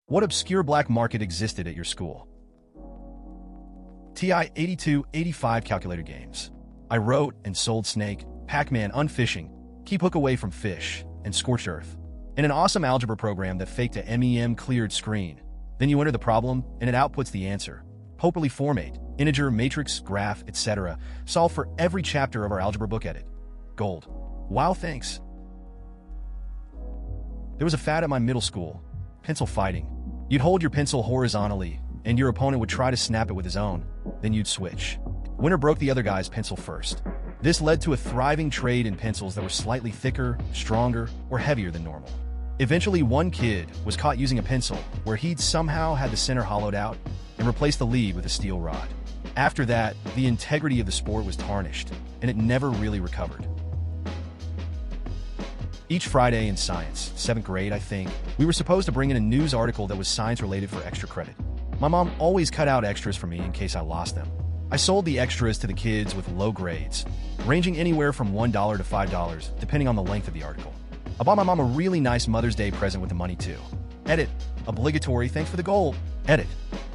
What obscure black market existed at your school? TI 8285 calculator games. I wrote and sold Snake, Pac-Man, Unfishing, Keep Hook Away from Fish, and Scorched Earth. In an awesome algebra program that faked a MEM cleared screen. Then you enter the problem, and it outputs the answer. Hopefully formate, integer, matrix, graph, etc. Solve for every chapter of our algebra book edit. Gold. Wow, thanks. There was a fad at my middle school. Pencil fighting. You'd hold your pencil horizontally, and your opponent would try to snap it with his own. Then you'd switch. Winner broke the other guy's pencil first. This led to a thriving trade in pencils that were slightly thicker, stronger, or heavier than normal. Eventually, one kid was caught using a pencil where he'd somehow had the center hollowed out and replaced the lead with a steel rod. After that, the integrity of the sport was tarnished, and it never really recovered. Each Friday in science, 7th grade I think, we were supposed to bring in a news article that was science-related for extra credit. My mom always cut out extras for me in case I lost them. I sold the extras to the kids with low grades, ranging anywhere from $1 to $5, depending on the length of the article. I bought my mom a really nice Mother's Day present with the money too. Edit. Obligatory, thanks for the gold. Edit.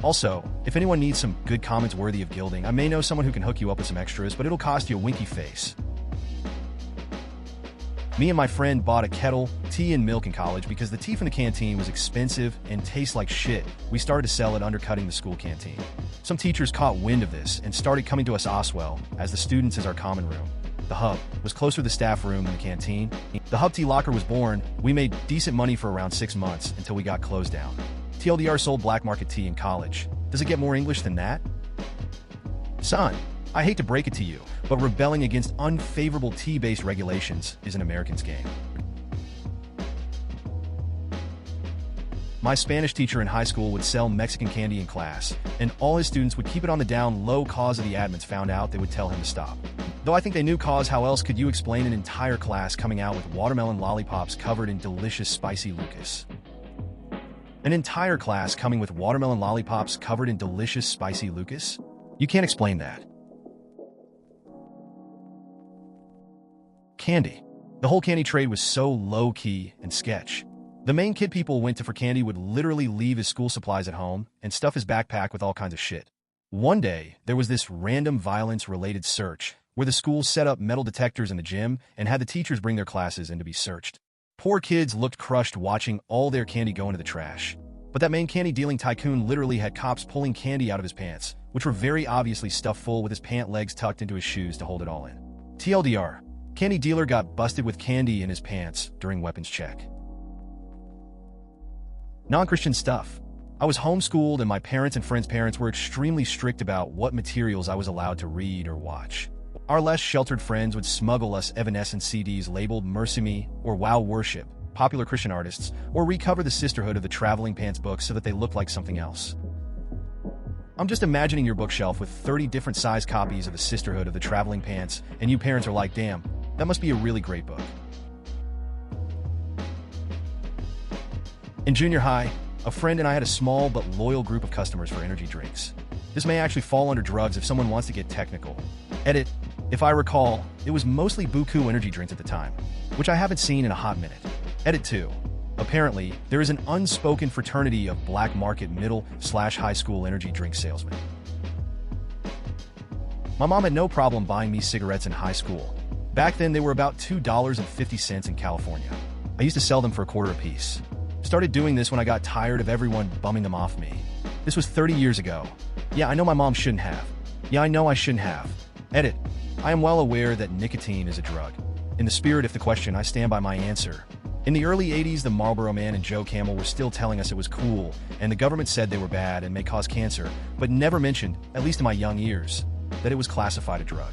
Also, if anyone needs some good comments worthy of gilding, I may know someone who can hook you up with some extras, but it'll cost you a winky face. Me and my friend bought a kettle, tea, and milk in college because the tea from the canteen was expensive and tastes like shit. We started to sell it, undercutting the school canteen. Some teachers caught wind of this and started coming to us Oswell, as the students as our common room. The hub was closer to the staff room than the canteen. The hub tea locker was born. We made decent money for around 6 months until we got closed down. TLDR sold black market tea in college. Does it get more English than that? Son, I hate to break it to you, but rebelling against unfavorable tea-based regulations is an American's game. My Spanish teacher in high school would sell Mexican candy in class, and all his students would keep it on the down low cause of the admins found out they would tell him to stop. Though I think they knew cause, how else could you explain an entire class coming out with watermelon lollipops covered in delicious spicy Lucas? An entire class coming with watermelon lollipops covered in delicious spicy Lucas? You can't explain that. Candy. The whole candy trade was so low-key and sketch. The main kid people went to for candy would literally leave his school supplies at home and stuff his backpack with all kinds of shit. One day, there was this random violence-related search where the school set up metal detectors in the gym and had the teachers bring their classes in to be searched. Poor kids looked crushed watching all their candy go into the trash. But that main candy-dealing tycoon literally had cops pulling candy out of his pants, which were very obviously stuffed full with his pant legs tucked into his shoes to hold it all in. TLDR. Candy dealer got busted with candy in his pants during weapons check. Non-Christian stuff. I was homeschooled and my parents and friends' parents were extremely strict about what materials I was allowed to read or watch. Our less sheltered friends would smuggle us Evanescence CDs labeled Mercy Me or Wow Worship, popular Christian artists, or recover the Sisterhood of the Traveling Pants books so that they looked like something else. I'm just imagining your bookshelf with 30 different size copies of the Sisterhood of the Traveling Pants, and you parents are like, damn, that must be a really great book. In junior high, a friend and I had a small but loyal group of customers for energy drinks. This may actually fall under drugs if someone wants to get technical. Edit. If I recall, it was mostly Buku energy drinks at the time, which I haven't seen in a hot minute. Edit 2. Apparently, there is an unspoken fraternity of black market middle/high school energy drink salesmen. My mom had no problem buying me cigarettes in high school. Back then, they were about $2.50 in California. I used to sell them for a quarter apiece. Started doing this when I got tired of everyone bumming them off me. This was 30 years ago. Yeah, I know my mom shouldn't have. Yeah, I know I shouldn't have. Edit. I am well aware that nicotine is a drug. In the spirit of the question, I stand by my answer. In the early 80s, the Marlboro Man and Joe Camel were still telling us it was cool, and the government said they were bad and may cause cancer, but never mentioned, at least in my young years, that it was classified a drug.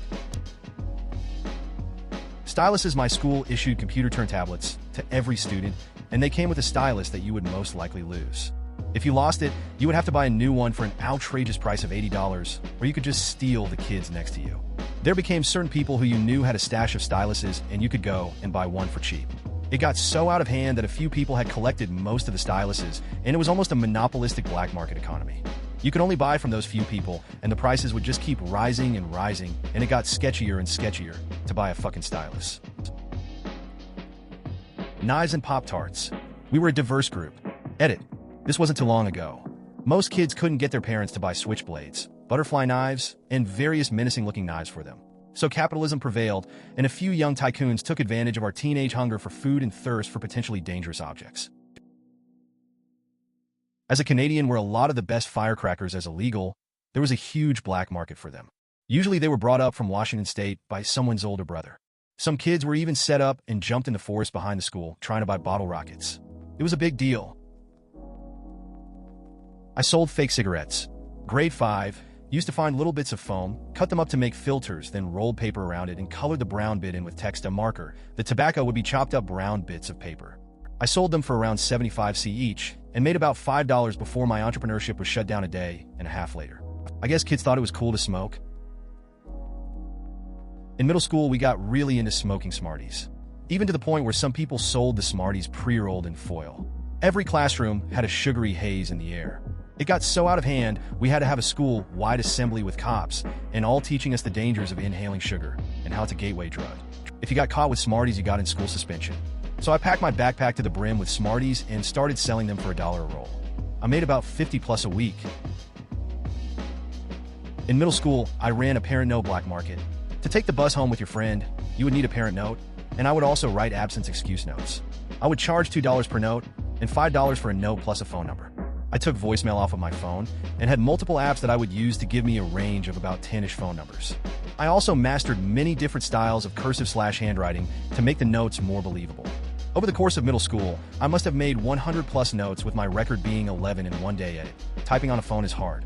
Styluses. My school issued computer turntablets to every student, and they came with a stylus that you would most likely lose. If you lost it, you would have to buy a new one for an outrageous price of $80, or you could just steal the kids next to you. There became certain people who you knew had a stash of styluses, and you could go and buy one for cheap. It got so out of hand that a few people had collected most of the styluses, and it was almost a monopolistic black market economy. You could only buy from those few people, and the prices would just keep rising and rising, and it got sketchier and sketchier to buy a fucking stylus. Knives and Pop-Tarts. We were a diverse group. Edit. This wasn't too long ago. Most kids couldn't get their parents to buy switchblades, butterfly knives, and various menacing-looking knives for them. So capitalism prevailed, and a few young tycoons took advantage of our teenage hunger for food and thirst for potentially dangerous objects. As a Canadian where a lot of the best firecrackers is illegal, there was a huge black market for them. Usually they were brought up from Washington State by someone's older brother. Some kids were even set up and jumped in the forest behind the school trying to buy bottle rockets. It was a big deal. I sold fake cigarettes. Grade 5, used to find little bits of foam, cut them up to make filters, then rolled paper around it and colored the brown bit in with text and marker. The tobacco would be chopped up brown bits of paper. I sold them for around 75 cents each and made about $5 before my entrepreneurship was shut down a day and a half later. I guess kids thought it was cool to smoke. In middle school, we got really into smoking Smarties, even to the point where some people sold the Smarties pre-rolled in foil. Every classroom had a sugary haze in the air. It got so out of hand, we had to have a school-wide assembly with cops, and all teaching us the dangers of inhaling sugar and how it's a gateway drug. If you got caught with Smarties, you got in school suspension. So I packed my backpack to the brim with Smarties and started selling them for $1 a roll. I made about 50 plus a week. In middle school, I ran a parent note black market. To take the bus home with your friend, you would need a parent note, and I would also write absence excuse notes. I would charge $2 per note and $5 for a note plus a phone number. I took voicemail off of my phone and had multiple apps that I would use to give me a range of about 10-ish phone numbers. I also mastered many different styles of cursive/handwriting to make the notes more believable. Over the course of middle school, I must have made 100 plus notes, with my record being 11 in one day edit. Typing on a phone is hard.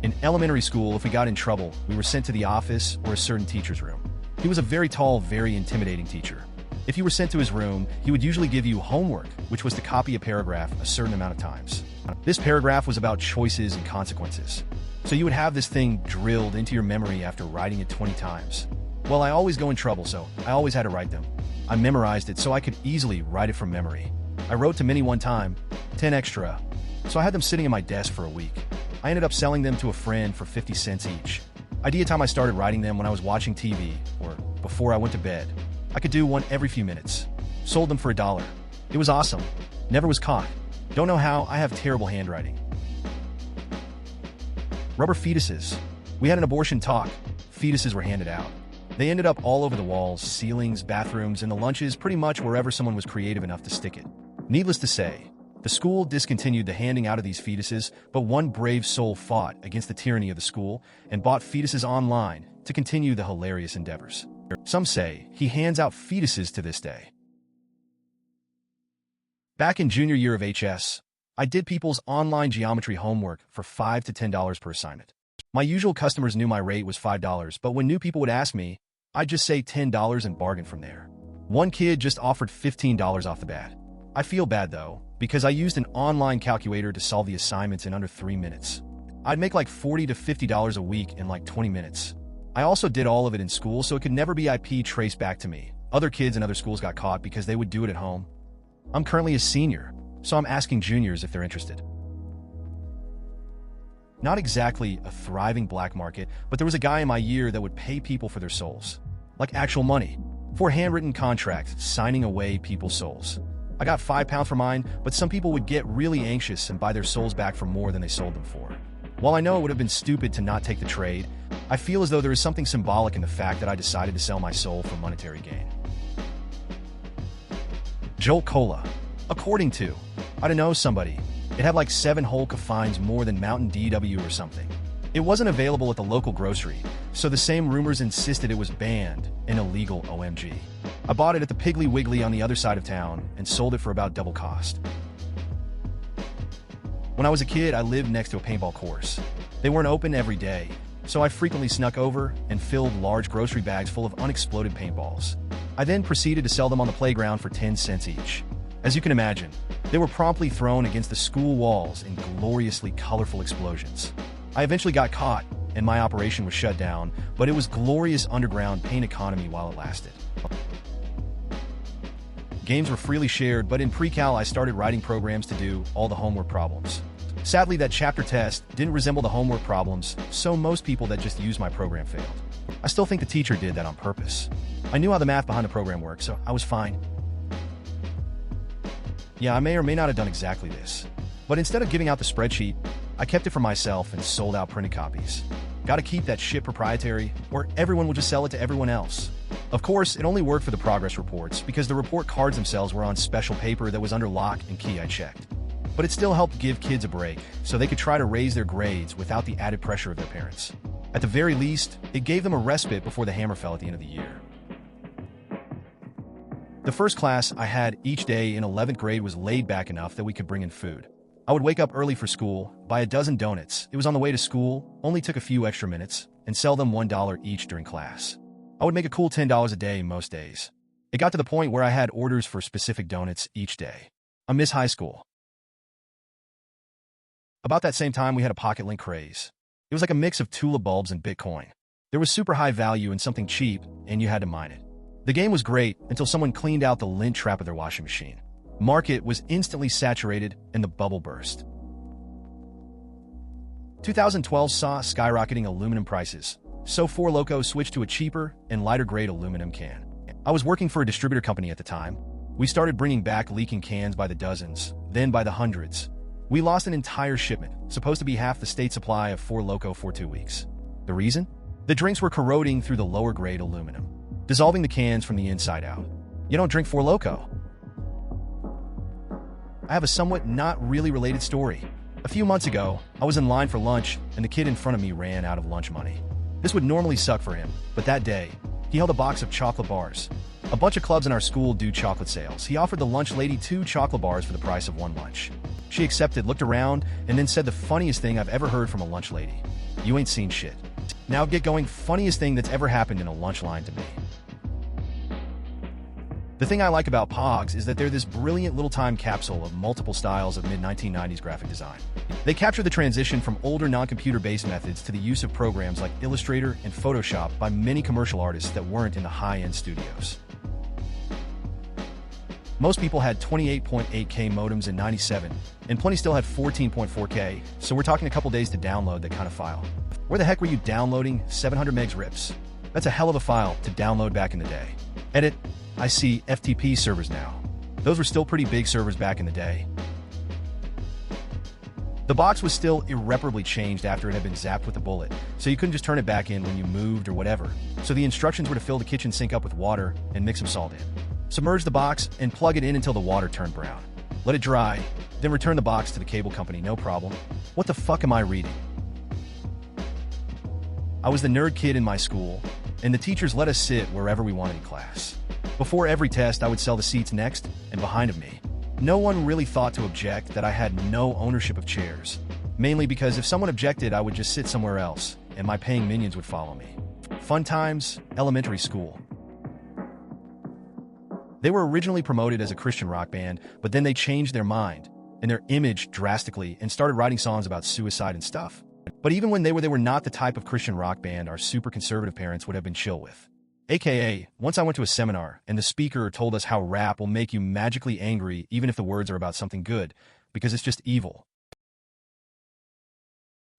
In elementary school, if we got in trouble, we were sent to the office or a certain teacher's room. He was a very tall, very intimidating teacher. If you were sent to his room, he would usually give you homework, which was to copy a paragraph a certain amount of times. This paragraph was about choices and consequences. So you would have this thing drilled into your memory after writing it 20 times. Well, I always go in trouble, so I always had to write them. I memorized it so I could easily write it from memory. I wrote to many one time, 10 extra, so I had them sitting in my desk for a week. I ended up selling them to a friend for 50 cents each. Idea time, I started writing them when I was watching TV or before I went to bed. I could do one every few minutes. Sold them for $1. It was awesome. Never was caught. Don't know how, I have terrible handwriting. Rubber fetuses. We had an abortion talk. Fetuses were handed out. They ended up all over the walls, ceilings, bathrooms, and the lunches, pretty much wherever someone was creative enough to stick it. Needless to say, the school discontinued the handing out of these fetuses, but one brave soul fought against the tyranny of the school and bought fetuses online to continue the hilarious endeavors. Some say he hands out fetuses to this day. Back in junior year of HS, I did people's online geometry homework for $5 to $10 per assignment. My usual customers knew my rate was $5, but when new people would ask me, I'd just say $10 and bargain from there. One kid just offered $15 off the bat. I feel bad though, because I used an online calculator to solve the assignments in under 3 minutes. I'd make like $40 to $50 a week in like 20 minutes. I also did all of it in school, so it could never be IP traced back to me. Other kids in other schools got caught because they would do it at home. I'm currently a senior, so I'm asking juniors if they're interested. Not exactly a thriving black market, but there was a guy in my year that would pay people for their souls. Like actual money. For handwritten contracts, signing away people's souls. I got £5 for mine, but some people would get really anxious and buy their souls back for more than they sold them for. While I know it would have been stupid to not take the trade, I feel as though there is something symbolic in the fact that I decided to sell my soul for monetary gain. Jolt Cola. According to, I don't know, somebody, it had like 7 whole caffeines more than Mountain DW or something. It wasn't available at the local grocery, so the same rumors insisted it was banned and illegal. OMG. I bought it at the Piggly Wiggly on the other side of town and sold it for about double cost. When I was a kid, I lived next to a paintball course. They weren't open every day, so I frequently snuck over and filled large grocery bags full of unexploded paintballs. I then proceeded to sell them on the playground for 10 cents each. As you can imagine, they were promptly thrown against the school walls in gloriously colorful explosions. I eventually got caught, and my operation was shut down, but it was glorious underground paint economy while it lasted. Games were freely shared, but in pre-cal I started writing programs to do all the homework problems. Sadly, that chapter test didn't resemble the homework problems, so most people that just used my program failed. I still think the teacher did that on purpose. I knew how the math behind the program worked, so I was fine. Yeah, I may or may not have done exactly this. But instead of giving out the spreadsheet, I kept it for myself and sold out printed copies. Gotta keep that shit proprietary, or everyone will just sell it to everyone else. Of course, it only worked for the progress reports because the report cards themselves were on special paper that was under lock and key I checked. But it still helped give kids a break, so they could try to raise their grades without the added pressure of their parents. At the very least, it gave them a respite before the hammer fell at the end of the year. The first class I had each day in 11th grade was laid back enough that we could bring in food. I would wake up early for school, buy a dozen donuts. It was on the way to school, only took a few extra minutes, and sell them $1 each during class. I would make a cool $10 a day most days. It got to the point where I had orders for specific donuts each day. I miss high school. About that same time, we had a pocket link craze. It was like a mix of tulip bulbs and Bitcoin. There was super high value in something cheap, and you had to mine it. The game was great until someone cleaned out the lint trap of their washing machine. Market was instantly saturated, and the bubble burst. 2012 saw skyrocketing aluminum prices, so Four Loko switched to a cheaper and lighter-grade aluminum can. I was working for a distributor company at the time. We started bringing back leaking cans by the dozens, then by the hundreds. We lost an entire shipment, supposed to be half the state supply of Four Loko for 2 weeks. The reason? The drinks were corroding through the lower-grade aluminum, dissolving the cans from the inside out. You don't drink Four Loko. I have a somewhat not really related story. A few months ago, I was in line for lunch, and the kid in front of me ran out of lunch money. This would normally suck for him, but that day, he held a box of chocolate bars. A bunch of clubs in our school do chocolate sales. He offered the lunch lady 2 chocolate bars for the price of 1 lunch. She accepted, looked around, and then said the funniest thing I've ever heard from a lunch lady. "You ain't seen shit." Now get going, funniest thing that's ever happened in a lunch line to me. The thing I like about Pogs is that they're this brilliant little time capsule of multiple styles of mid-1990s graphic design. They capture the transition from older non-computer-based methods to the use of programs like Illustrator and Photoshop by many commercial artists that weren't in the high-end studios. Most people had 28.8K modems in '97, and plenty still had 14.4K, so we're talking a couple days to download that kind of file. Where the heck were you downloading 700 megs rips? That's a hell of a file to download back in the day. Edit. I see FTP servers now. Those were still pretty big servers back in the day. The box was still irreparably changed after it had been zapped with a bullet, so you couldn't just turn it back in when you moved or whatever. So the instructions were to fill the kitchen sink up with water and mix some salt in. Submerge the box and plug it in until the water turned brown. Let it dry, then return the box to the cable company, no problem. What the fuck am I reading? I was the nerd kid in my school, and the teachers let us sit wherever we wanted in class. Before every test, I would sell the seats next and behind of me. No one really thought to object that I had no ownership of chairs, mainly because if someone objected, I would just sit somewhere else, and my paying minions would follow me. Fun times, elementary school. They were originally promoted as a Christian rock band, but then they changed their mind and their image drastically and started writing songs about suicide and stuff. But even when they were not the type of Christian rock band our super conservative parents would have been chill with. AKA, once I went to a seminar and the speaker told us how rap will make you magically angry even if the words are about something good, because it's just evil.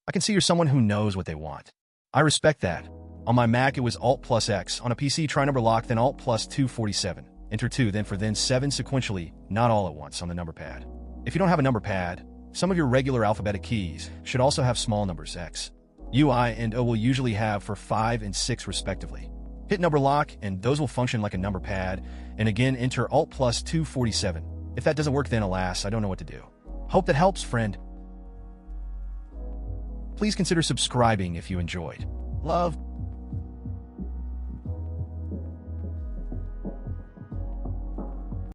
I can see you're someone who knows what they want. I respect that. On my Mac, it was Alt+X. On a PC, try number lock, then Alt+247. Enter 2, then 7 sequentially, not all at once on the number pad. If you don't have a number pad, some of your regular alphabetic keys should also have small numbers X. U, I, and O will usually have for 5 and 6 respectively. Hit number lock, and those will function like a number pad, and again enter Alt+247. If that doesn't work, then alas, I don't know what to do. Hope that helps, friend. Please consider subscribing if you enjoyed. Love.